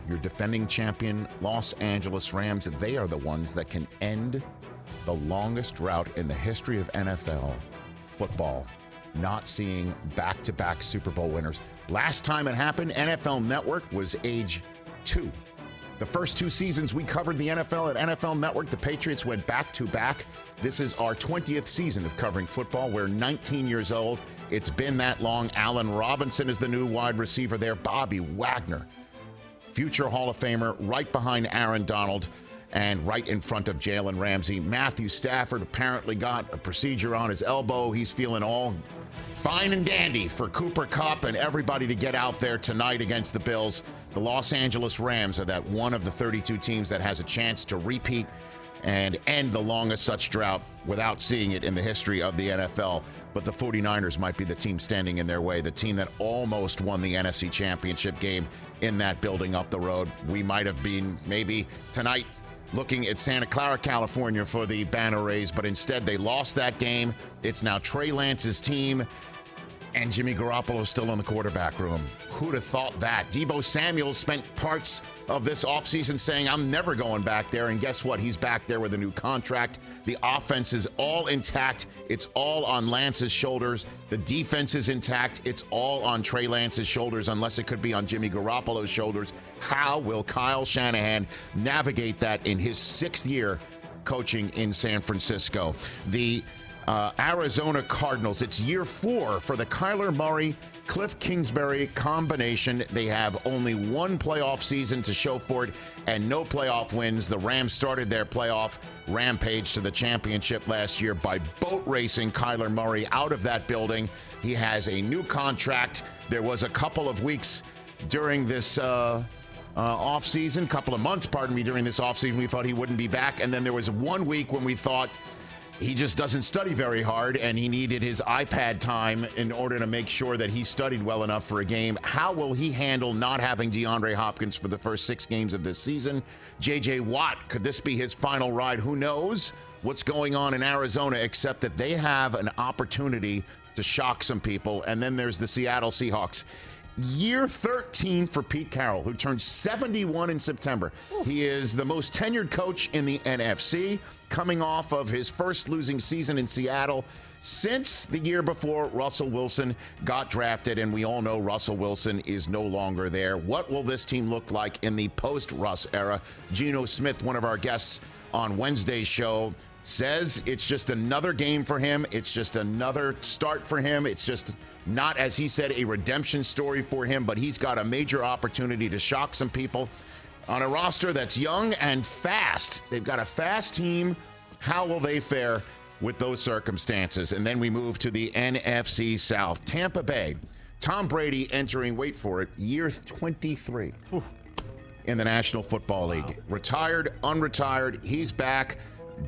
your defending champion Los Angeles Rams. They are the ones that can end the longest drought in the history of NFL football, not seeing back-to-back Super Bowl winners. Last time it happened, NFL Network was age 2. The first 2 seasons we covered the NFL at NFL Network, the Patriots went back-to-back. This is our 20th season of covering football. We're 19 years old. It's been that long. Allen Robinson is the new wide receiver there. Bobby Wagner, future Hall of Famer, right behind Aaron Donald and right in front of Jalen Ramsey. Matthew Stafford apparently got a procedure on his elbow. He's feeling all fine and dandy for Cooper Kupp and everybody to get out there tonight against the Bills. The Los Angeles Rams are that one of the 32 teams that has a chance to repeat and end the longest such drought without seeing it in the history of the NFL. But the 49ers might be the team standing in their way, the team that almost won the NFC Championship game in that building up the road. We might have been maybe tonight looking at Santa Clara, California for the banner raise, but instead they lost that game. It's now Trey Lance's team, and Jimmy Garoppolo is still in the quarterback room. Who'd have thought that? Deebo Samuel spent parts of this offseason saying, I'm never going back there, and guess what? He's back there with a new contract. The offense is all intact. It's all on Lance's shoulders. The defense is intact. It's all on Trey Lance's shoulders, unless it could be on Jimmy Garoppolo's shoulders. How will Kyle Shanahan navigate that in his 6th year coaching in San Francisco? The Arizona Cardinals, it's year 4 for the Kyler Murray, Cliff Kingsbury combination. They have only one playoff season to show for it and no playoff wins. The Rams started their playoff rampage to the championship last year by boat racing Kyler Murray out of that building. He has a new contract. There was a couple of weeks during this offseason, couple of months, pardon me, during this offseason, we thought he wouldn't be back. And then there was 1 week when we thought he just doesn't study very hard, and he needed his iPad time in order to make sure that he studied well enough for a game. How will he handle not having DeAndre Hopkins for the first 6 games of this season? J.J. Watt, could this be his final ride? Who knows what's going on in Arizona, except that they have an opportunity to shock some people. And then there's the Seattle Seahawks. Year 13 for Pete Carroll, who turned 71 in September. He is the most tenured coach in the NFC, coming off of his first losing season in Seattle since the year before Russell Wilson got drafted, and we all know Russell Wilson is no longer there. What will this team look like in the post-Russ era? Geno Smith, one of our guests on Wednesday's show, says it's just another game for him. It's just another start for him. It's just not, as he said, a redemption story for him, but he's got a major opportunity to shock some people on a roster that's young and fast. They've got a fast team. How will they fare with those circumstances? And then we move to the NFC South. Tampa Bay, Tom Brady entering, wait for it, year 23 in the National Football League. Retired, unretired, he's back.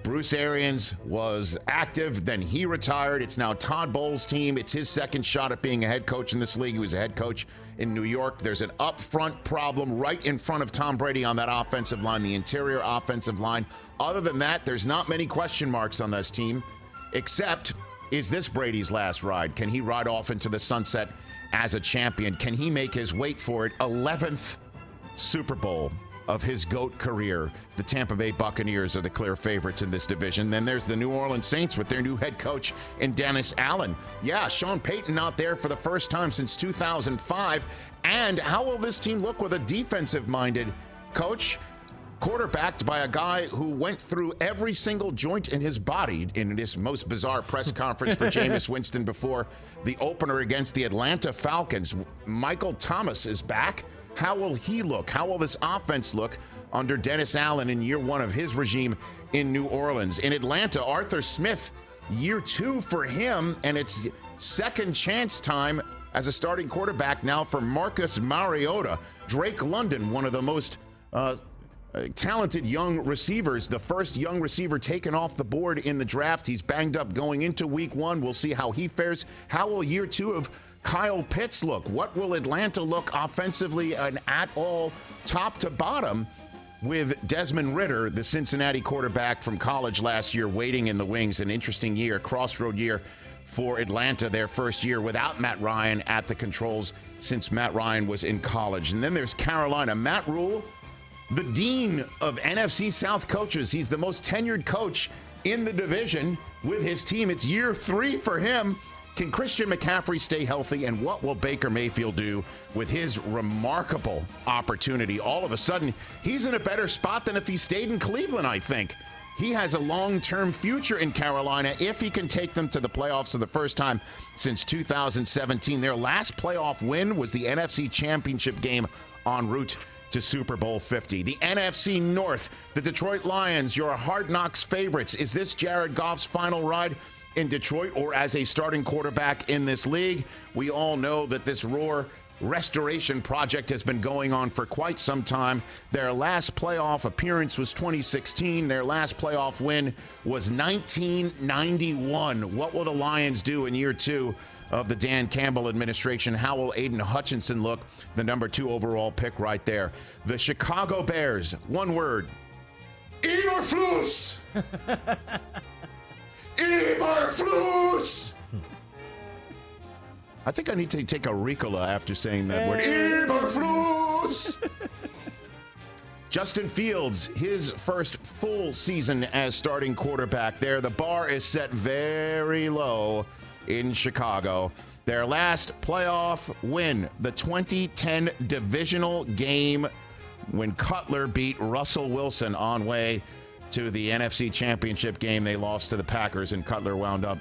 Bruce Arians was active, then he retired. It's now Todd Bowles' team. It's his second shot at being a head coach in this league. He was a head coach in New York. There's an up-front problem right in front of Tom Brady on that offensive line, the interior offensive line. Other than that, there's not many question marks on this team, except, is this Brady's last ride? Can he ride off into the sunset as a champion? Can he make his, wait for it, 11th Super Bowl of his GOAT career? The Tampa Bay Buccaneers are the clear favorites in this division. Then there's the New Orleans Saints with their new head coach in Dennis Allen. Yeah, Sean Payton not there for the first time since 2005. And how will this team look with a defensive-minded coach, quarterbacked by a guy who went through every single joint in his body in this most bizarre press conference for Jameis Winston before the opener against the Atlanta Falcons? Michael Thomas is back. How will he look? How will this offense look under Dennis Allen in year 1 of his regime in New Orleans? In Atlanta, Arthur Smith, year 2 for him, and it's second chance time as a starting quarterback now for Marcus Mariota. Drake London, one of the most talented young receivers, the first young receiver taken off the board in the draft. He's banged up going into week 1. We'll see how he fares. How will year 2 of Kyle Pitts look? What will Atlanta look offensively and at all, top to bottom, with Desmond Ridder, the Cincinnati quarterback from college last year, waiting in the wings? An interesting year, crossroad year for Atlanta, their first year without Matt Ryan at the controls since Matt Ryan was in college. And then there's Carolina. Matt Rule, the dean of NFC South coaches. He's the most tenured coach in the division with his team. It's year 3 for him. Can Christian McCaffrey stay healthy? And what will Baker Mayfield do with his remarkable opportunity? All of a sudden, he's in a better spot than if he stayed in Cleveland, I think. He has a long-term future in Carolina if he can take them to the playoffs for the first time since 2017. Their last playoff win was the NFC Championship game en route to Super Bowl 50. The NFC North, the Detroit Lions, your Hard Knocks favorites. Is this Jared Goff's final ride in Detroit or as a starting quarterback in this league? We all know that this Roar restoration project has been going on for quite some time. Their last playoff appearance was 2016. Their last playoff win was 1991. What will the Lions do in year 2 of the Dan Campbell administration? How will Aiden Hutchinson look, the number 2 overall pick right there? The Chicago Bears, one word: Eberflus! Eberflus! I think I need to take a Ricola after saying that word. Eberflus! Justin Fields, his first full season as starting quarterback there. The bar is set very low in Chicago. Their last playoff win, the 2010 divisional game when Cutler beat Russell Wilson on way to the NFC Championship game. They lost to the Packers, and Cutler wound up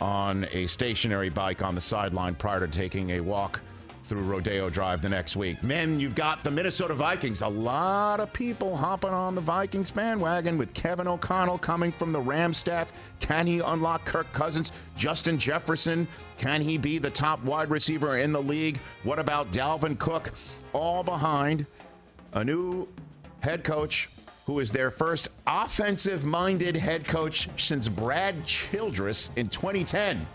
on a stationary bike on the sideline prior to taking a walk through Rodeo Drive the next week. Men, you've got the Minnesota Vikings. A lot of people hopping on the Vikings bandwagon with Kevin O'Connell coming from the Rams staff. Can he unlock Kirk Cousins? Justin Jefferson, can he be the top wide receiver in the league? What about Dalvin Cook? All behind a new head coach who is their first offensive-minded head coach since Brad Childress in 2010.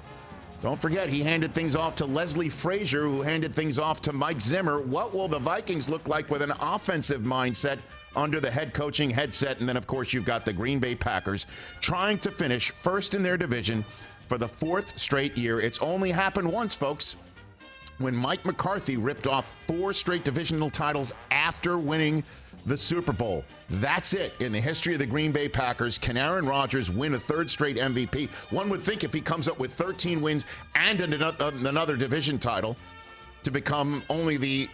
Don't forget, he handed things off to Leslie Frazier, who handed things off to Mike Zimmer. What will the Vikings look like with an offensive mindset under the head coaching headset? And then, of course, you've got the Green Bay Packers trying to finish first in their division for the 4th straight year. It's only happened once, folks, when Mike McCarthy ripped off 4 straight divisional titles after winning the Super Bowl. That's it in the history of the Green Bay Packers. Can Aaron Rodgers win a 3rd straight MVP? One would think if he comes up with 13 wins and another division title to become only the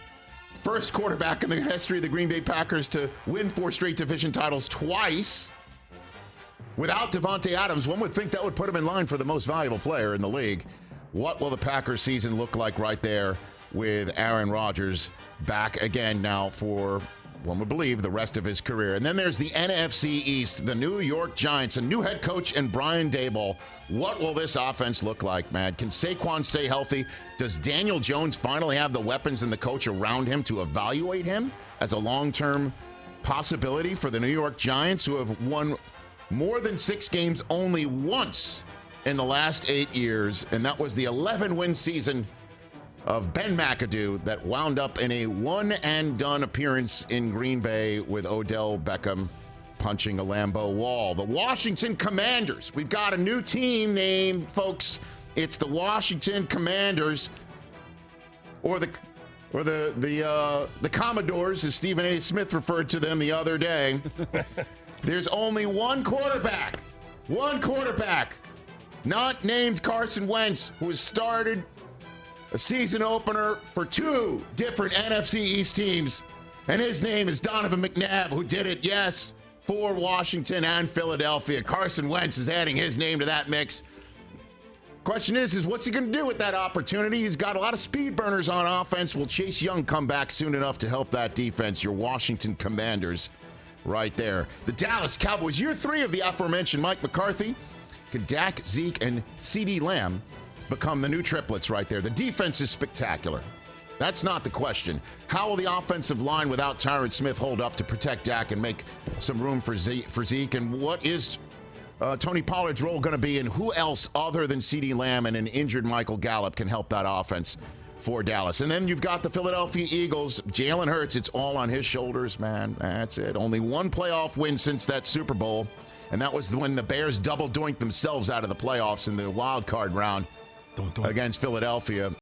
first quarterback in the history of the Green Bay Packers to win 4 straight division titles twice without Devontae Adams, one would think that would put him in line for the most valuable player in the league. What will the Packers season look like right there with Aaron Rodgers back again now for, one would believe, the rest of his career? And then there's the NFC East, the New York Giants, a new head coach in Brian Daboll. What will this offense look like, man? Can Saquon stay healthy? Does Daniel Jones finally have the weapons and the coach around him to evaluate him as a long-term possibility for the New York Giants, who have won more than 6 games only once in the last 8 years? And that was the 11-win season of Ben McAdoo that wound up in a one-and-done appearance in Green Bay with Odell Beckham punching a Lambeau wall. The Washington Commanders. We've got a new team name, folks. It's the Washington Commanders, or the Commodores, as Stephen A. Smith referred to them the other day. There's only one quarterback, not named Carson Wentz, who has started a season opener for 2 different NFC East teams, and his name is Donovan McNabb, who did it, yes, for Washington and Philadelphia. Carson Wentz is adding his name to that mix. Question is what's he going to do with that opportunity? He's got a lot of speed burners on offense. Will Chase Young come back soon enough to help that defense? Your Washington Commanders right there. The Dallas Cowboys, year 3 of the aforementioned Mike McCarthy. Can Dak, Zeke, and CeeDee Lamb become the new triplets right there? The defense is spectacular. That's not the question. How will the offensive line without Tyron Smith hold up to protect Dak and make some room for Zeke? And what is Tony Pollard's role going to be, and who else other than CeeDee Lamb and an injured Michael Gallup can help that offense for Dallas? And then you've got the Philadelphia Eagles. Jalen Hurts, it's all on his shoulders, man. That's it. Only one playoff win since that Super Bowl, and that was when the Bears double-doinked themselves out of the playoffs in the wild card round against Philadelphia.